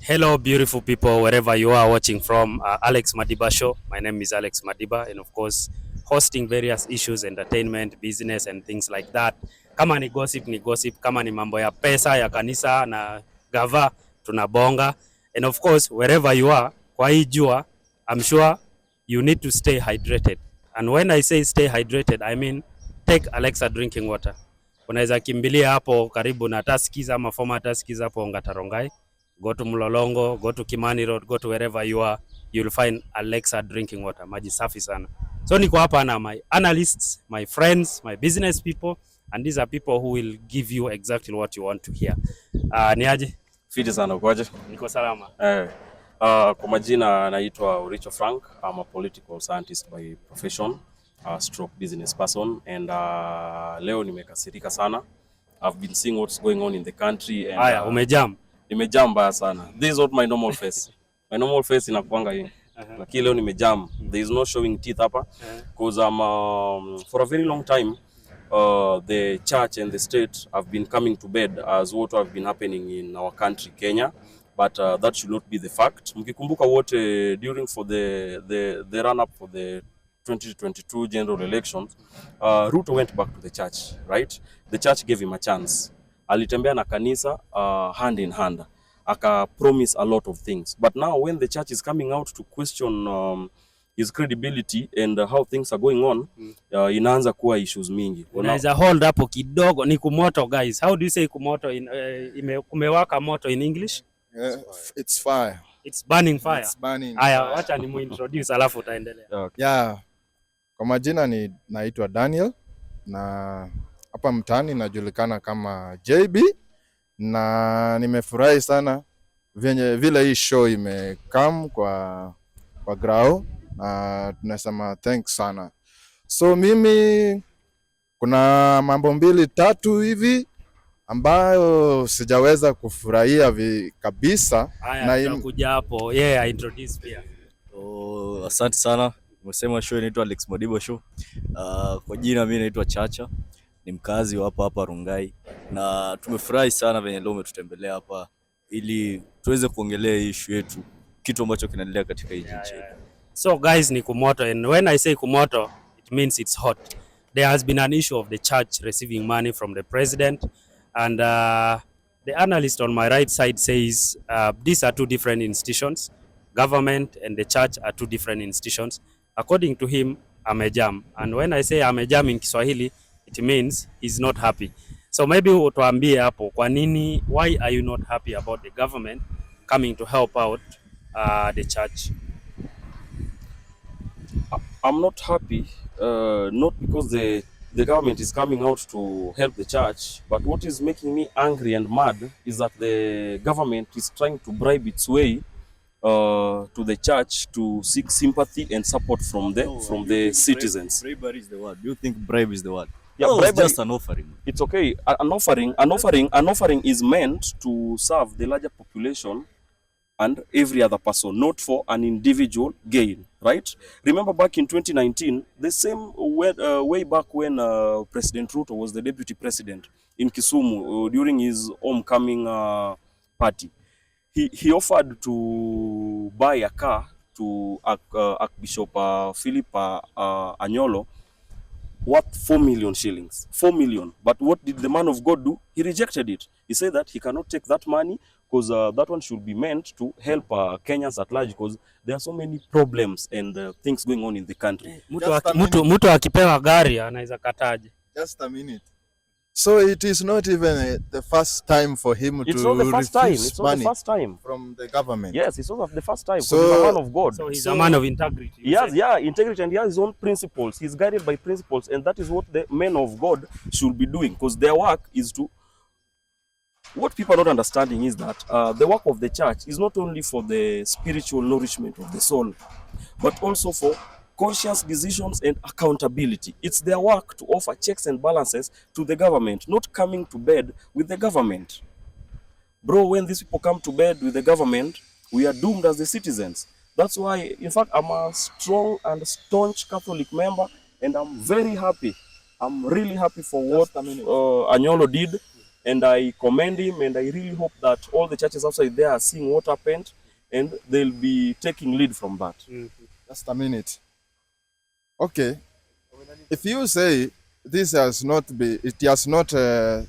Hello, beautiful people, wherever you are watching from. Alex Madiba Show. My name is Alex Madiba, and of course, hosting various issues, entertainment, business, and things like that. Kama ni gossip, ni gossip. Kama ni mambo ya pesa, ya kanisa, na gava, tunabonga. And of course, wherever you are, kwa hii jua, I'm sure you need to stay hydrated. And when I say stay hydrated, I mean take Alexa drinking water. Unaweza kimbilia hapo karibu na Tuskys ama former Tuskys hapo Ngatarongai. Go to Mlolongo, go to Kimani Road, go to wherever you are, you'll find Alexa drinking water. Maji safi sana. So niko hapa na my analysts, my friends, my business people, and these are people who will give you exactly what you want to hear. Ni aje? Fiti sana ukoje? Niko salama. Kwa majina naitwa Ruto Frank. I'm a political scientist by profession, stroke business person, and leo nimekasirika sana. I've been seeing what's going on in the country and umejam. Nimejam mbaya sana. This is not my normal face. My normal face inakuanga hii. Lakini leo nimejam. There is no showing teeth hapa because for a very long time the church and the state have been coming to bed as what have been happening in our country Kenya, but that should not be the fact. Mkikumbuka wote during for the run up for the 2022 general elections, Ruto went back to the church, right? The church gave him a chance. Alitembea na kanisa hand in hand, aka promise a lot of things, but now when the church is coming out to question his credibility and how things are going on, inaanza kuwa issues mingi. Unaweza hold hapo kidogo, ni kumoto guys. How do you say kumoto in kumewaka moto in English? It's fire. It's burning fire. It's burning. Aya, wacha ni muintroduce alafu utaendelea. Okay. Yeah. Kwa majina ni naitwa Daniel na hapa mtaani najulikana kama JB, na nimefurahi sana vile hii show imekam kwa grao, na tunasema thanks sana. So mimi kuna mambo mbili tatu hivi ambayo sijaweza kufurahia kabisa. Na kuja hapo I introduce pia. Asante sana. Umesema show inaitwa Alex Madiba Show. Kwa jina mimi naitwa Chacha, ni mkazi wa hapa Rongai, na tumefurahi sana venye leo umetutembelea hapa ili tuweze kuongelea issue yetu, kitu ambacho kinaendelea katika nchi yetu. So guys, ni kumoto, and when I say kumoto, it means it's hot. There has been an issue of the church receiving money from the president, and the analyst on my right side says these are two different institutions. Government and the church are two different institutions. According to him, amejam. And when I say amejam in Kiswahili, it means he's not happy. So maybe utuambie hapo kwa nini, why are you not happy about the government coming to help out the church? I'm not happy, not because the government is coming out to help the church, but what is making me angry and mad is that the government is trying to bribe its way to the church to seek sympathy and support from the citizens. Bribery is the word. Do you think bribe is the word? Yeah, no, bribery, it's just an offering. It's okay. An offering is meant to serve the larger population and every other person, not for an individual gain, right? Remember back in 2019, the same way back when President Ruto was the deputy president in Kisumu during his homecoming party. He offered to buy a car to Archbishop Philip Anyolo worth 4 million shillings. 4 million. But what did the man of God do? He rejected it. He said that he cannot take that money because that one should be meant to help Kenyans at large, because there are so many problems and things going on in the country. Mtu akipewa gari anaweza kataje? Just a minute. So it is not even the first time for him to refuse money. It's not the first time from the government. Yes, it's not the first time. So he's a man of God. So he's a man of integrity. Yes, integrity, and he has his own principles. He's guided by principles, and that is what the men of God should be doing, because their work is to... What people are not understanding is that the work of the church is not only for the spiritual nourishment of the soul, but also for conscious decisions and accountability. It's their work to offer checks and balances to the government, not coming to bed with the government. Bro, when these people come to bed with the government, we are doomed as the citizens. That's why, in fact, I'm a strong and staunch Catholic member, and I'm very happy. I'm really happy for what Anyolo did. and I commend him, and I really hope that all the churches outside there are seeing what happened, and they'll be taking lead from that. Just a minute. Okay. If you say this has not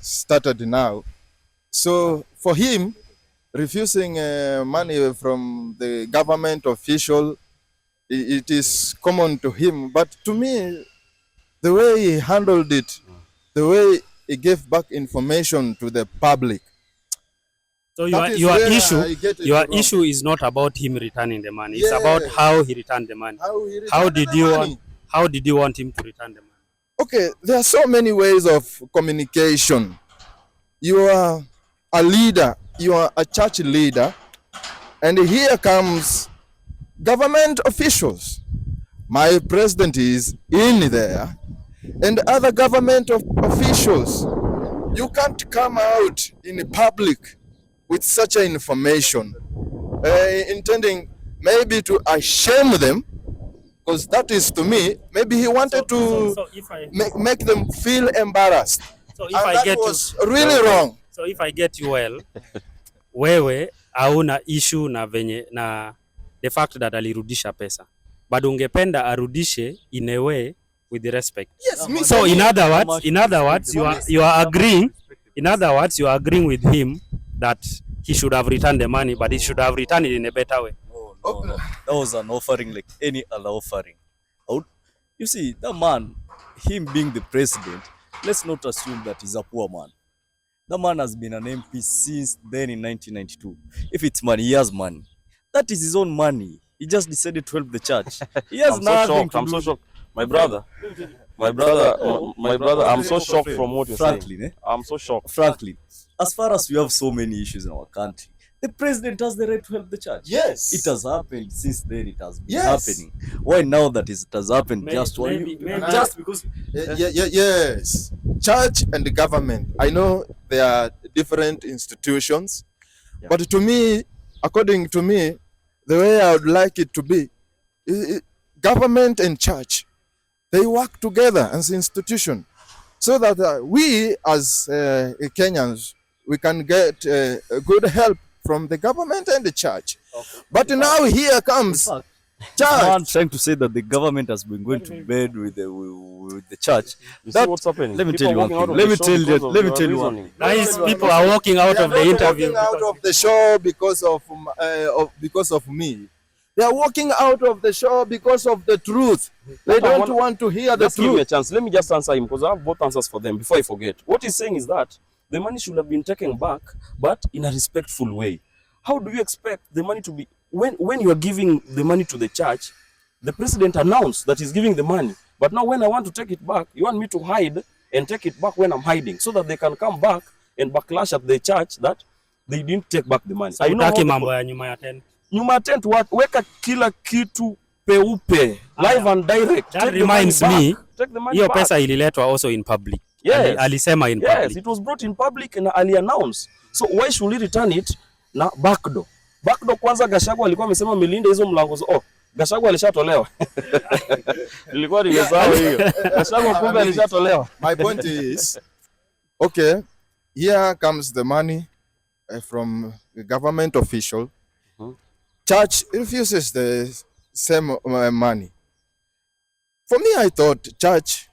started now, so for him, refusing money from the government official, it is common to him. But to me, the way he handled it, the way he gave back information to the public. So your issue is not about him returning the money. It's about how he returned the money. How did you want him to return the money? Okay, there are so many ways of communication. You are a leader, you are a church leader, and here comes government officials. My president is in there, and other government officials. You can't come out in public with such information, intending maybe to shame them, because that is, to me, maybe he wanted to make them feel embarrassed. So if and I that get was really wrong. So if I get you well, wewe hauna issue na venye na the fact that alirudisha pesa, but ungependa arudishe in a way with the respect. Yes, so in other words, you are agreeing. In other words, you are agreeing with him that he should have returned the money, but he should have returned it in a better way. No. That was an offering like any other offering. You see, that man, him being the president, let's not assume that he's a poor man. That man has been an MP since then in 1992. If it's money, he has money. That is his own money. He just decided to help the church. He has nothing to do. I'm so shocked. My brother, I'm so shocked from what you're saying. I'm so shocked. Frankly, as far as we have so many issues in our country, the president has the right to help the church. Yes. It has happened since then. It has been happening. Why now that it has happened just because? Yes. Church and the government. I know they are different institutions, but to me, according to me, the way I would like it to be, government and church, they work together as an institution, so that we as Kenyans, we can get good help from the government and the church. Okay. But now here comes church. Man trying to say that the government has been going to bed with the church. That's what's happening. Let me tell you one thing. Let me tell you one thing. Nice people are walking out of the interview. Walking out of the show because of me. They are walking out of the show because of the truth. They don't want to hear the truth. Give me a chance. Let me just answer him, because I have both answers for them before I forget. What he's saying is that the money should have been taken back, but in a respectful way. How do you expect the money to be, when you are giving the money to the church, the president announced that he's giving the money, but now when I want to take it back, you want me to hide and take it back when I'm hiding, so that they can come back and backlash at the church that they didn't take back the money. So utaki mambo ya nyuma ya tent. Nyuma ya tent, weka kila kitu peupe, live and direct. That reminds me, hiyo pesa ililetwa also in public. Yes. Alisema in public. Yes, it was brought in public and ali-announce. So why should he return it na backdoor? Backdoor kwanza Gachagua alikuwa amesema milinda hizo mlango. Gachagua alishatolewa. Nilikuwa nimesahau hiyo. Gachagua kumbe alishatolewa. My point is, okay, here comes the money from the government official. Church refuses the same money. For me, I thought church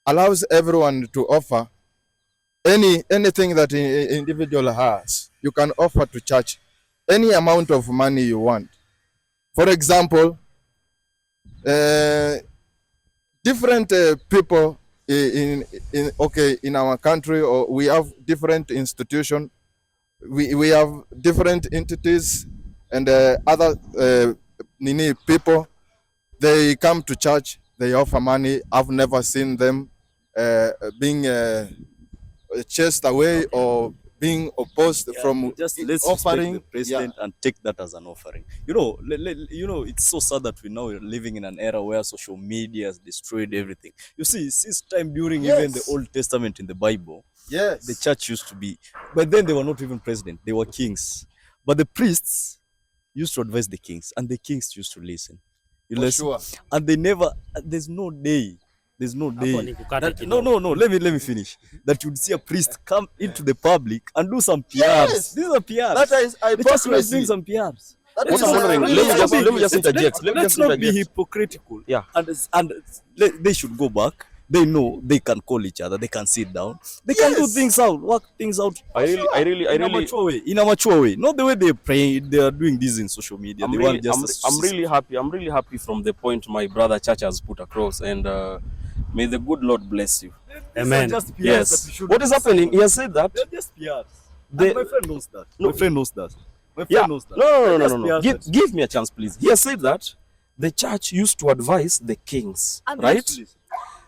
allows everyone to offer anything that an individual has. You can offer to church any amount of money you want. For example, different people in our country, or we have different institutions. We have different entities and other people. They come to church. They offer money. I've never seen them being chased away or being opposed from let's offering. The president and take that as an offering. You know, it's so sad that we now are living in an era where social media has destroyed everything. You see, since time during even the Old Testament in the Bible, the church used to be, but then they were not even president; they were kings. But the priests used to advise the kings, and the kings used to listen. You listen, and they never. There's no day there's no Hapo day ni kukata that, no, kidogo. no, no, let me finish. That you'd see a priest come into the public and do some PRs. Yes. These are PRs. That is The church was doing hypocrisy. some PRs. That What is I'm wondering, really let me just interject. Let's not be hypocritical. Yeah. And they should go back. They know they can call each other. They can sit down. They can do Yes. things out, work things out. I really In a mature way, not the way they pray. They are doing this in social media. They want just I'm really happy from the point my brother Church has put across, and may the good Lord bless you. Amen. Just PRs that we Yes. should What is happening? He has said that. They're just PRs. They- And my friend knows that. No. My friend knows that. My Yeah. friend knows that. No. They're just PRs that- Give me a chance, please. He has said that the church used to advise the kings, And right? listen.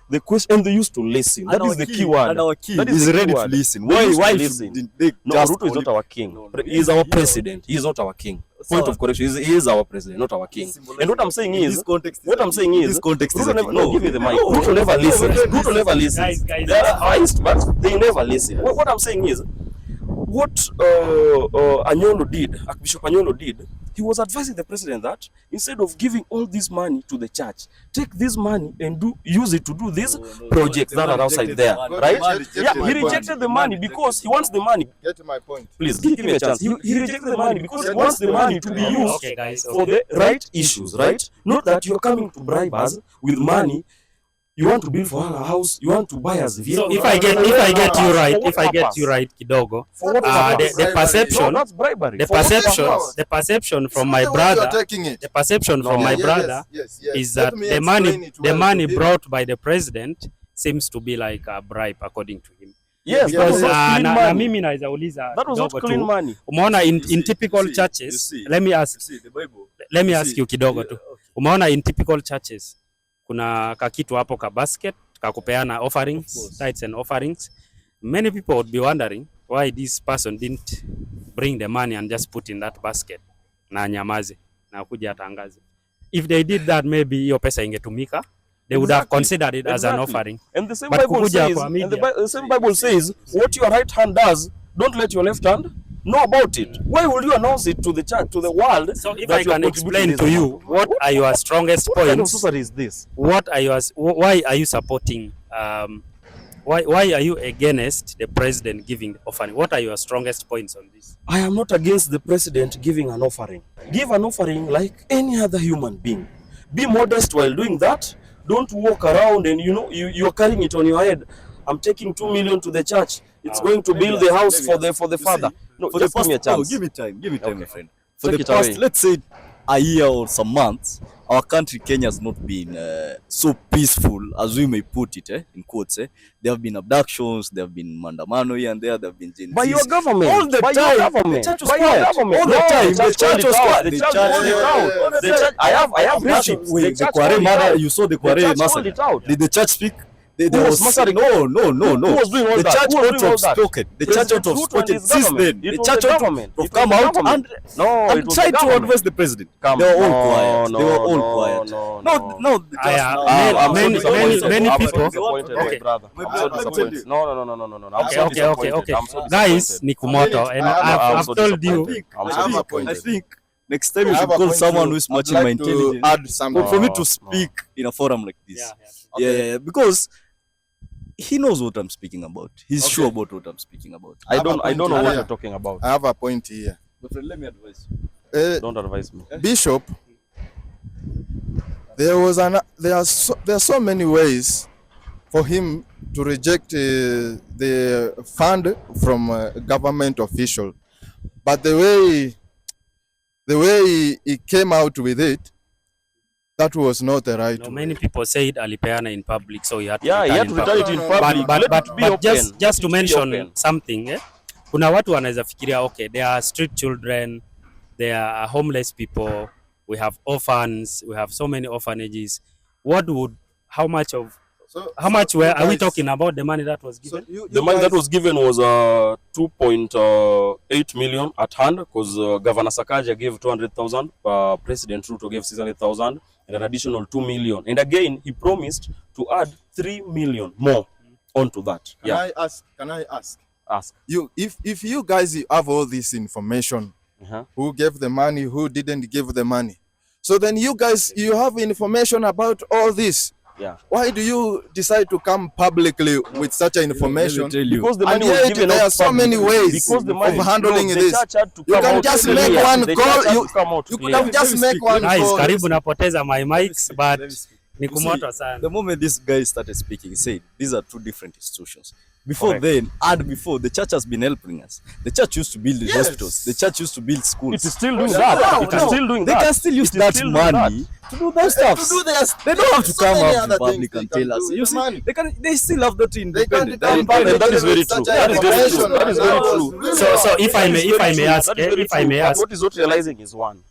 The question, and they used to listen. That And is our the king- key word. And our king That is is the key ready to word. listen. They used to Why listen. should they No, just Ruto is call not our king. No, He is our he- president. He is not our king. Sawa. Point of correction. He is our president, not our king. And what I'm saying In is, this context what I'm saying in is, this context is Ruto a never, king. no, give me the mic. No, Ruto never no, listens. no, no, Ruto never listens. Guys. They are advised, but they never listen. What I'm saying is, what Anyolo did, Archbishop Anyolo did, he was advising the president that instead of giving all this money to the church, take this money and use it to do these projects that are outside there, right? Yeah, he rejected the money because he wants the money. Get my point. Please give me a chance. He rejected the money because he wants the money to be used Okay, guys. for the right issues, right? Not that you're coming to bribe us with money. You want to build for our house. You want to buy us vehicle. So if I get you right, kidogo, For what the purpose? Bribery. perception, No, that's bribery. the For what perception, purpose? the perception from my See the way you are brother, taking it. the perception from my Yes, brother yes. is Let that me the explain it the well money to him. brought by the president seems to be like a bribe according to him. Yes, that Because was not clean na money. mimi naweza uliza That was not kidogo clean tu. money. Umeona in You see, typical you see, churches, you see. let me ask See, the Bible. you kidogo tu. Umeona in typical churches kuna kakitu hapo ka basket kakupeana offerings, tithes and offerings. Many people would be wondering why this person didn't bring the money and just put in that basket na nyamaze na kuja atangaze. If they did that, maybe hiyo pesa ingetumika. They would have Exactly. considered it as an offering. And the same But Bible kukuja says, kwa and media. the same Bible says, what your right hand does, don't let your left hand know about it. Why will you announce it to the church, to the world? So if that I you are can contributing explain this to you, amount? what are your strongest What kind of points? sorcery is this? Why are you supporting? Why are you against the president giving the offering? What are your strongest points on this? I am not against the president giving an offering. Give an offering like any other human being. Be modest while doing that. Don't walk around and you're carrying it on your head. I'm taking 2 million to the church. It's going to build the house for the father. No, For the just give me a past, no, chance. give me time, my friend. For Take the it past, away. let's say a year or some months, our country, Kenya, has not been so peaceful as we may put it, in quotes. There have been abductions, there have been mandamano here and there have been Gen By Zs. your government. All the By time. your government. The church was By your quiet. government. All the No, time. the The church was quiet. The The church church hold it out. The church, I have receipts. Wait, The the church Kware hold it murder, out. you saw the The Kware church hold massacre. it out. Did the church speak? There Who was was massacring? no. Who was doing all The that? church Who was ought to doing have all that? spoken. The church President ought to have Ruto and spoken his since government. then. It The was church the ought to government. It have was come the out government. and No, it was tried the to government. advise the president. Come They were all on, quiet. They were all no, quiet. no. No. Many people. Okay. Brother. My I'm so brother, disappointed. No. I'm so Okay. disappointed. I'm so Guys, disappointed. ni kumoto, and I'm I've so told you. disappointed. I'm I so have a disappointed. I think next time you I should have a call point someone to- who's I'd matching like my to intelligence. add something. For me No. to speak in a forum like this. Yeah. Yeah, because he knows what I'm speaking about. He's Okay. sure about what I'm speaking about. I don't know what here. you're talking about. I have a point here. My friend, let me advise you. Don't advise me. Bishop, there are so many ways for him to reject the fund from a government official, but the way he came out with it, that was not the right No, way. many people said alipeana in public, so he had to Yeah, he had to return it in public. But Let it be open. just to Let it be mention open. something, kuna watu wanaweza fikiria okay, there are street children, there are homeless people, we have orphans, we have so many orphanages. How much are we talking about the money that was given? The money that was given was 2.8 million at hand because Governor Sakaja gave 200,000, President Ruto gave 600,000, and an additional 2 million. And again, he promised to add 3 million more onto that. Can I ask? Ask. If you guys have all this information, who gave the money, who didn't give the money, so then you guys, you have information about all this. Yeah. Why do you decide to come publicly with such an information? Let me tell you. Because the And money was yet given there out are so publicly. many ways Because the money, of handling the this. church had to You come can out just clear. make one The call. church had You to come out could clear. have just make one Guys, call. karibu napoteza my mics, but Let me speak. ni You see, kumoto sana. the moment this guy started speaking, he said these are two different institutions. Before Correct. then, and before, the church has been helping us. The church used to build the hospitals. The church used to build schools. It is still doing that. It is still doing They that. can still use It is that still doing money to do those stuff. To do this. They don't have to So come many up other to public things and they tell can us. do You with see, money. they still have that They independent. can't That is very true. such That is very true. information. That is very true. So if I may ask, That is very if I true. may But ask, what is not realizing is one.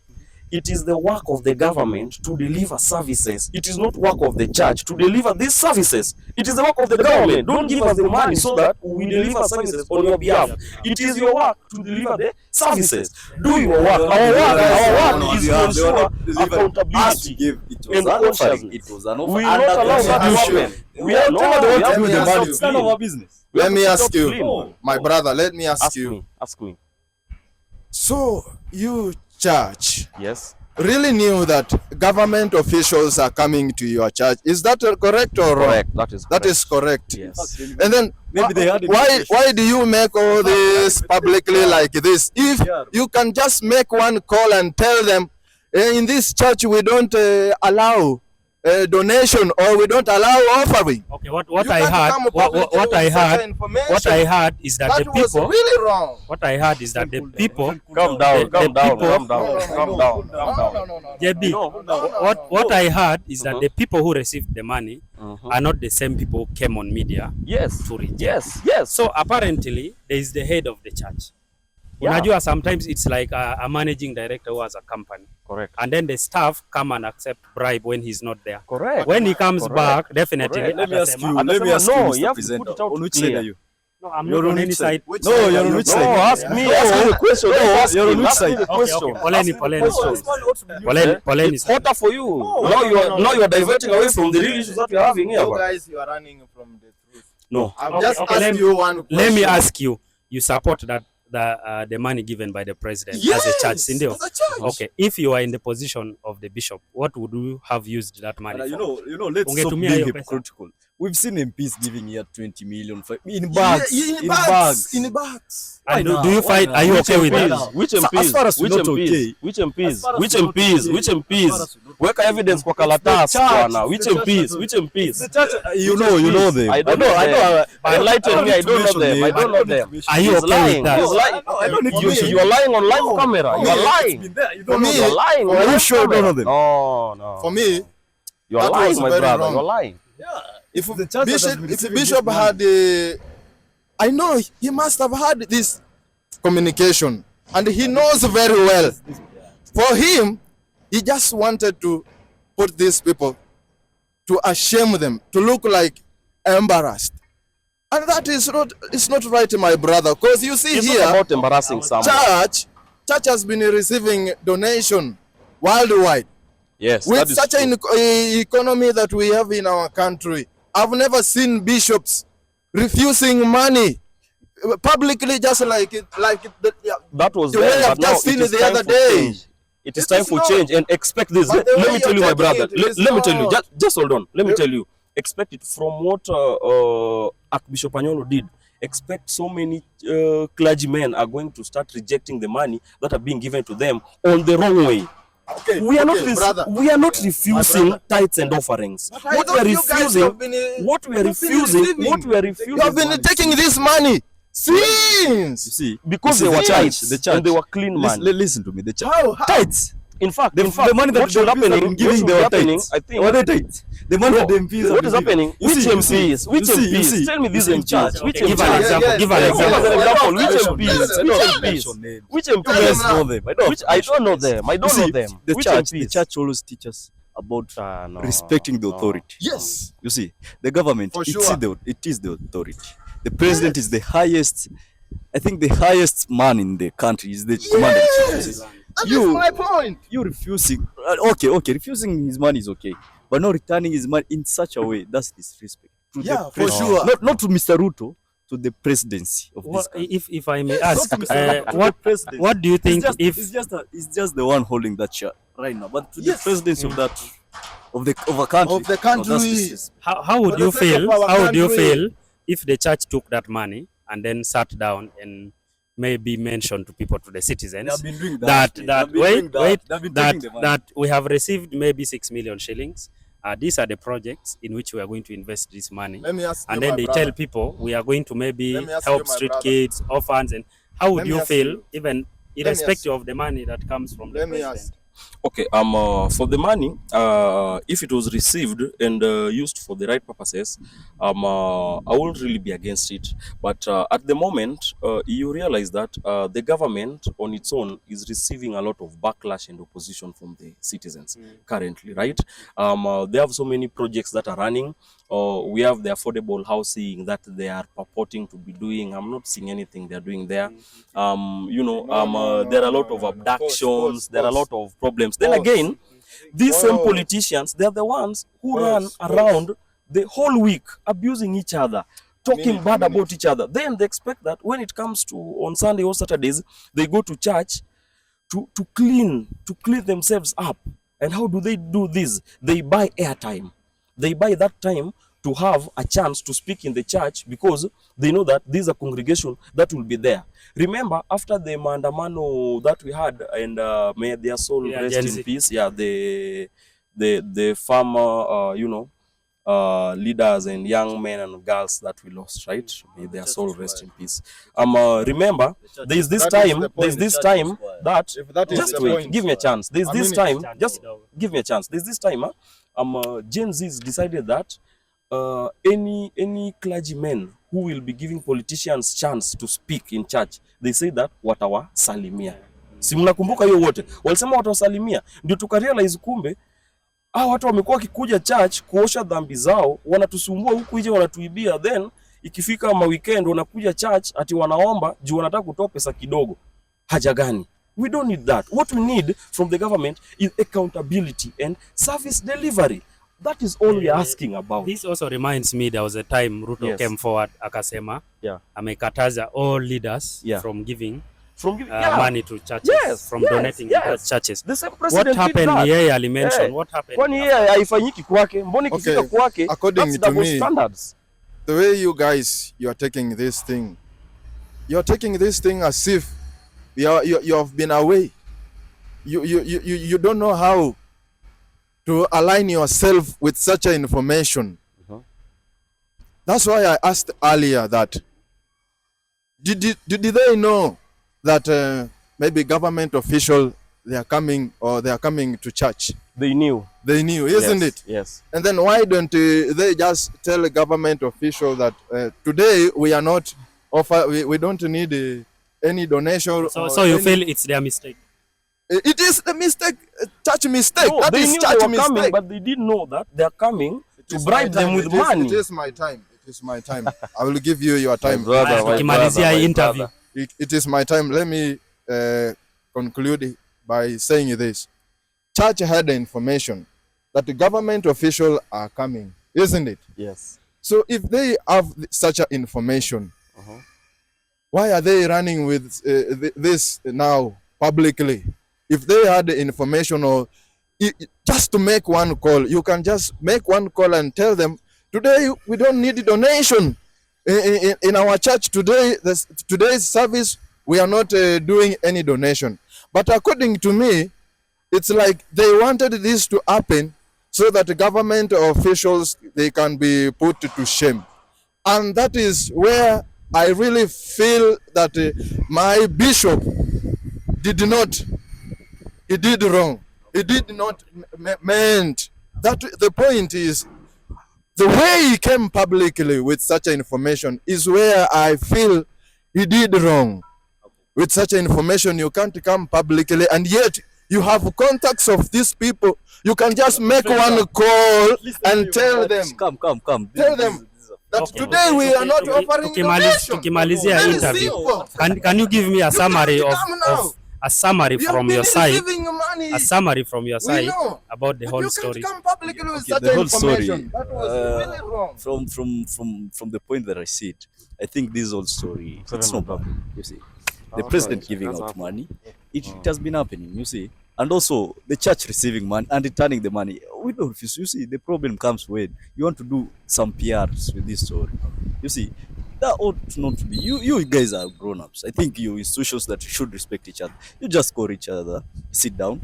It is the work of the government to deliver services. It is not work of the church to deliver these services. It is the work of the government. Don't give us the money so that we deliver services on your behalf. It is your work to deliver the services. Do your work. Our work is to ensure accountability and consciousness. It was an We offer. will not allow that to happen. We are not They want to Let do me the ask money. you. It's none of our business. Let me ask you, clean. my brother, let me ask Ask you. me. Ask me. So you church Yes. really knew that government officials are coming to your church. Is that correct or wrong? Correct. That is correct. That is correct. Yes. And then Maybe they had why do you make all this publicly like this? If Yeah. you can just make one call and tell them, in this church we don't allow donation or we don't allow offering. okay, what You I can't heard, come what publicly I with such heard, information. what I heard is that That the was people, really wrong. what I heard is that the people, Calm down. The Calm down. people- Calm down. Calm down. Calm down. No. JB, what I heard is that the people who received the money are not the same people who came on media Yes. to reject. Yes. Yes. So apparently there is the head of the church. Yeah. Unajua sometimes it's like a managing director who has a company, Correct. and then the staff come and accept bribe when he's not there. Correct. When he comes Correct. back, definitely. Correct. Let me ask you. Atasema, Let me ask no, you, you Mr. have to Presenter. put it out On which clear. side are you? No, I'm You're not on on any which side. Which No, side you're are on you? which No, side? ask me. Yeah. Ask me the question. Yeah, No, ask you're on him. which Ask me side? the Okay, question. okay. Poleni, Question. poleni. It's hotter for you. Now you are diverting away from the real issues that we are having here. You bro. guys, you are running from the truth. No. I'm just okay, asking you one question. Let me ask you, you support that the money given by the president as a church, Sindio? As a church. Okay, if you are in the position of the bishop, what would you have used that money And, for? let's stop Ungetumia being hiyo pesa. hypocritical. We've seen MPs giving here 20 million in Yeah, bags. in bags. In bags. And Why do you not? find, Why are you not? okay with Why that? not? Which So, MPs? as far as Which we're not MPs? okay. Which MPs? As far as Which we're not MPs? okay. Which As far MPs? as we're not Weka evidence kwa karatasi bwana. Which MPs? Which MPs? You know them. I don't know. Enlighten me. I don't know them. I don't know them. Are you He's okay with lying. that? He's lying. I don't need You to- you are lying on live camera. You are lying. You For me, You are lying. on Are you live sure you don't know camera. them? No. For me, You are that lying, was my very brother. wrong. You are lying. if The church that has Bishop, been if receiving Bishop this had I know he must have had this communication and he knows very well. For him, he just wanted to put these people to shame them, to look like embarrassed. And that is not, it's not right, my brother, because you see It's here, not about embarrassing someone. church has been receiving donation worldwide. Yes, With that is such true. an economy that we have in our country, I've never seen bishops refusing money publicly, just like it, That was the way then, I've but now just seen it is the time other for day. change. It is It time is for not. change and expect this. But the Let way me tell you, you're my brother. taking it is Let me tell you. not. Just hold on. Let me tell you. Expect it from what Archbishop Anyolo did. Expect so many clergymen are going to start rejecting the money that are being given to them on the wrong way. Okay, We are not brother. we are not refusing tithes and offerings. I What we thought are you guys refusing, have been, what we are you've been refusing, receiving. what we are refusing. You have been taking this money You since. see, Because you they see, were tithes the church, and they were clean money. Listen to me. The church, How? tithes. In fact, The money that what should the MPs have happening, been giving, what they should were happening, tithes. I think. Were they tithes? The money that the MPs have What been is happening? giving. Which You MPs? Which see, MPs? Tell me these in MPs. church. Which Okay, give an MPs? example. Give an yeah, Give us example. an example. Which I don't MPs? know. Which mention MPs? names. Which You guys MPs? know them. I don't. Which I don't know them. I don't You know see, them. The Which church, the MPs? church always teaches about No, respecting the no. authority. Yes. You see, the government, For it sure. is the authority. The president is the highest, I think the highest man in the country is the commander in chief. You see. That You- is my point. You refusing, okay, refusing his money is okay, but not returning his money in such a way, that's disrespect. To Yeah, the for sure. Not to Mr. Ruto, to the presidency of this What, country. if I may Not ask, to Mr. Ruto, to the presidency. what do you think it's if just the one holding that chair right now, but to the Yes. presidency of a country. Of the No, that's country. this. How would For the you sake of feel? our How would you country. feel if the church took that money and then sat down and maybe mentioned to people, to the citizens, They've been doing that. that that we have received maybe 6 million shillings. These are the projects in which we are going to invest this money. Let me ask And you, then my they brother. tell people we are going to maybe Let me ask help you, my street brother. kids, orphans, and how would Let me you ask feel, you. even irrespective of the money that comes from the Let me president? ask. Okay, for the money, if it was received and used for the right purposes, I won't really be against it. But at the moment, you realize that the government on its own is receiving a lot of backlash and opposition from the citizens currently, right? They have so many projects that are running. We have the affordable housing that they are purporting to be doing. I'm not seeing anything they're doing there. There are a lot of abductions. There are a lot of problems. Then again, these same politicians, they're the ones who run around the whole week abusing each other, talking bad about each other. Then they expect that when it comes to on Sunday or Saturdays, they go to church to clean themselves up. And how do they do this? They buy airtime. They buy that time to have a chance to speak in the church because they know that this is a congregation that will be there. Remember, after the maandamano that we had, and may their soul rest in peace. Yeah, the farmer, leaders and young men and girls that we lost, right? May their soul rest in peace. Remember, there's this time that just wait, give me a chance. There's this time, just give me a chance. There's this time, Gen Z's decided that any clergymen who will be giving politicians chance to speak in church, they say that watawasalimia. Si mnakumbuka hiyo wote? Walisema watawasalimia. Ndio tukarealize kumbe watu wamekuwa wakikuja church kuosha dhambi zao, wanatusumbua huku nje, wanatuibia, then ikifika weekend wanakuja church ati wanaomba juu wanataka kutoa pesa kidogo. Haja gani? We don't need that. What we need from the government is accountability and service delivery. That is all we are asking about. This also reminds me, there was a time Ruto came forward akasema amekataza all leaders from giving money to churches, from donating to churches. What happened here? Ali mentioned what happened. Kwani yeye haifanyiki kwake? Mbona ikifika kwake? According to me, the way you guys, you are taking this thing, you are taking this thing as if you have been away. You don't know how to align yourself with such a information. That's why I asked earlier that did they know that maybe government official they are coming to church? They knew, isn't it? Yes. And then why don't they just tell a government official that today we are not we don't need any donation? So you feel it's their mistake? It is the mistake, church mistake. No, that they is knew church they were mistake. coming, but they didn't know that they are coming to bribe them with money. It is my time. It is my time. I will give you your time. Tukimalizia interview. It is my time. Let me conclude by saying this. Church had the information that the government officials are coming, isn't it? Yes. So if they have such a information, why are they running with this now publicly? If they had the information, or just to make one call, you can just make one call and tell them, today we don't need a donation in our church. Today's service, we are not doing any donation. But according to me, it's like they wanted this to happen so that the government officials, they can be put to shame. And that is where I really feel that my bishop he did wrong. He did not meant that. The point is, the way he came publicly with such information is where I feel he did wrong. With such information, you can't come publicly, and yet you have contacts of these people. You can just make one call and tell them. Come. Tell them that today we are not offering donation. Tukimalizia interview, can you give me a summary from your side? A summary from your side about the whole story. The whole story. That was really wrong. From the point that I see it, I think this whole story, it's no problem. You see, the president giving out money, it has been happening. You see, and also the church receiving money and returning the money. We don't refuse. You see, the problem comes when you want to do some PRs with this story. You see, that ought not to be. You guys are grown-ups. I think you institutions that should respect each other. You just call each other, sit down,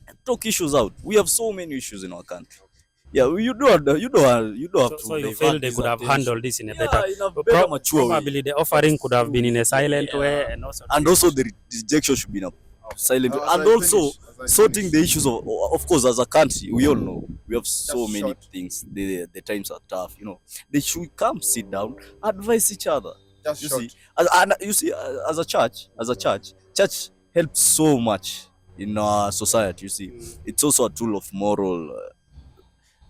and talk issues out. We have so many issues in our country. Yeah, you don't have to. So you divert feel they this could have attention. handled this in a Yeah, better, in a better mature way. probably the offering could have been in a silent way, and also The rejection should be in a silent way. As And I also finish, sorting the issues of course, as a country, we all know we have so Just many short. things. The times are tough, they should come sit down, advise each other. Just You short. see, and you see, as a church helps so much in our society. You see, it's also a tool of moral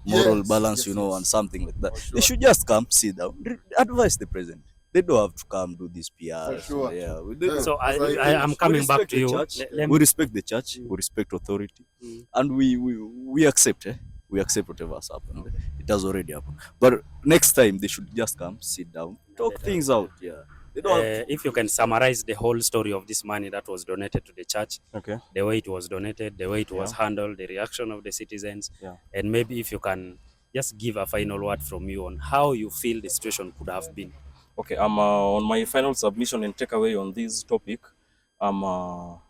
Yes, balance, yes, and yes. something like that. For sure. They should just come, sit down, advise the president. They don't have to come do this PR. For sure. Yeah, Yeah. so As I I am finish, coming we back respect to the you. church. Let me- We respect the church. We respect authority, and we accept. We accept whatever has happened. It has already happened. But next time they should just come, sit down, talk things out. Yeah, they don't have to. if you can summarize the whole story of this money that was donated to the church, Okay. the way it was donated, the way it was handled, the reaction of the citizens, Yeah. and maybe if you can just give a final word from you on how you feel the situation could have been. Okay, I'm on my final submission and takeaway on this topic.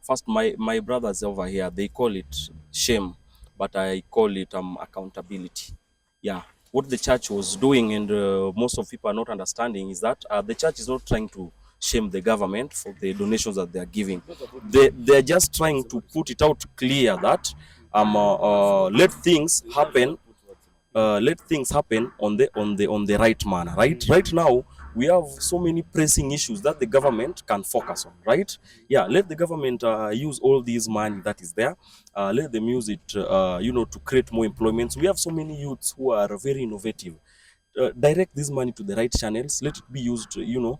First, my brothers over here, they call it shame, but I call it accountability. Yeah, what the church was doing, and most of people are not understanding, is that the church is not trying to shame the government for the donations that they are giving. They're just trying to put it out clear that let things happen. Let things happen on the right manner. Right now, we have so many pressing issues that the government can focus on. Right? Yeah. Let the government use all this money that is there. Let them use it, to create more employments. We have so many youths who are very innovative. Direct this money to the right channels. Let it be used, to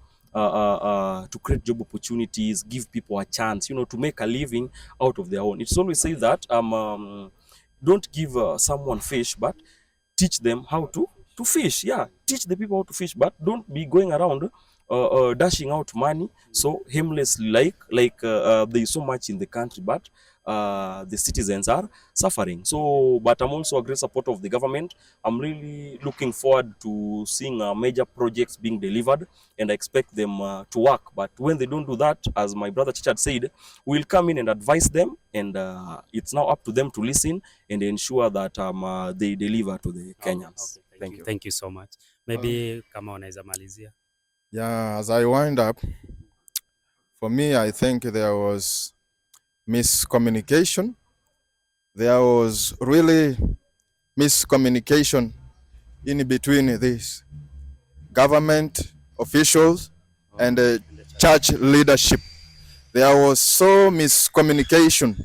create job opportunities, give people a chance, to make a living out of their own. It's always say that don't give someone fish, but teach them how to fish. Yeah, teach the people how to fish, but don't be going around dashing out money so aimlessly, like there is so much in the country, but the citizens are suffering. So, but I'm also a great supporter of the government. I'm really looking forward to seeing major projects being delivered, and I expect them to work. But when they don't do that, as my brother Chich had said, we'll come in and advise them, and it's now up to them to listen and ensure that they deliver to the Kenyans. Okay, thank you so much. Maybe kama unaweza malizia. Yeah, as I wind up, for me, I think there was miscommunication. There was really miscommunication in between this government officials and the church leadership. There was so miscommunication.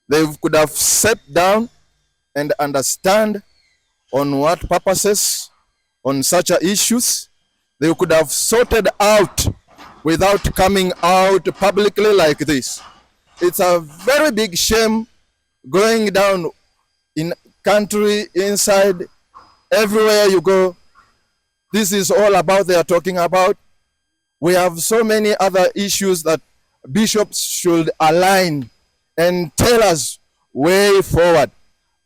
They could have sat down and understand on what purposes, on such issues, they could have sorted out without coming out publicly like this. It's a very big shame going down in country, inside, everywhere you go. This is all about they are talking about. We have so many other issues that bishops should align and tell us way forward.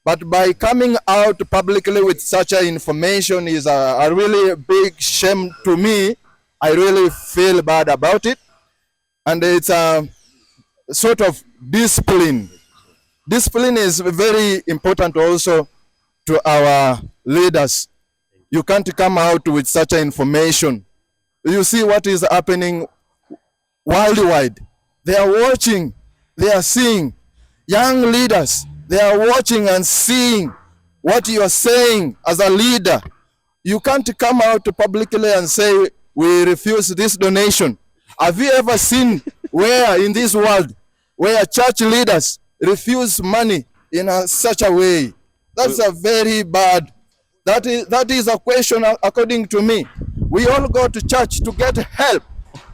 But by coming out publicly with such a information is a really big shame to me. I really feel bad about it. And it's a sort of discipline. Discipline is very important also to our leaders. You can't come out with such information. You see what is happening worldwide. They are watching, they are seeing. Young leaders, they are watching and seeing what you are saying as a leader. You can't come out publicly and say, we refuse this donation. Have you ever seen where in this world where church leaders refuse money in such a way? That's a very bad. That is a question according to me. We all go to church to get help.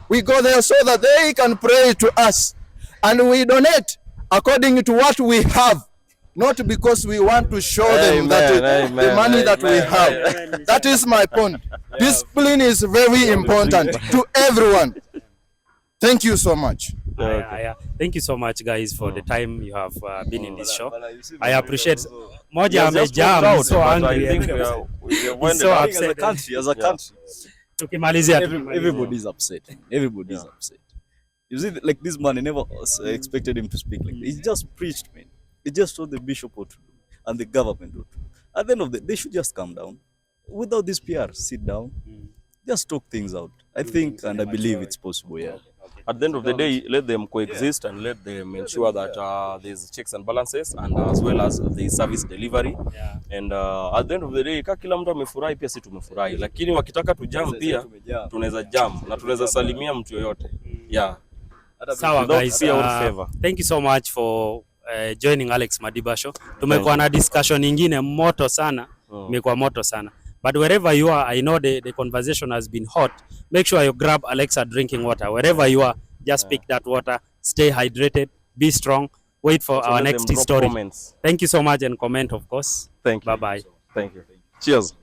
We go there so that they can pray to us. And we donate according to what we have, not because we want to show them that the money that we have. That is my point. Discipline is very important to everyone. Thank you so much. Yeah. Thank you so much guys for the time you have been in this show. I appreciate. He Moja has just amejam, walked out, he's so but angry. I think we have He's so ended up. upset. As a country, Tukimalizia, everybody's upset. Everybody's upset. You see, like this man, I never expected him to speak like this. He just preached, man. He just told the bishop what to do and the government what to do. At the end of the day, they should just calm down. Without this PR, sit down, just talk things out. I think and I believe it's possible, yeah. At the end of the day, let them coexist and let them ensure that there's checks and balances and as well as the service delivery. And at the end of the day, kila mtu amefurahi pia sisi tumefurahi. Lakini wakitaka tujam pia tunaweza jam na tunaweza salimia mtu yoyote. Yeah. Sawa guys, thank you so much for joining Alex Madiba show. Tumekuwa na discussion nyingine moto sana, imekuwa moto sana. But wherever you are, I know the conversation has been hot. Make sure you grab Alexa drinking water. Wherever you are, just pick that water. Stay hydrated. Be strong. Wait for our next story. Comments. Thank you so much and comment, of course. Thank you. Bye-bye. Thank you. Cheers.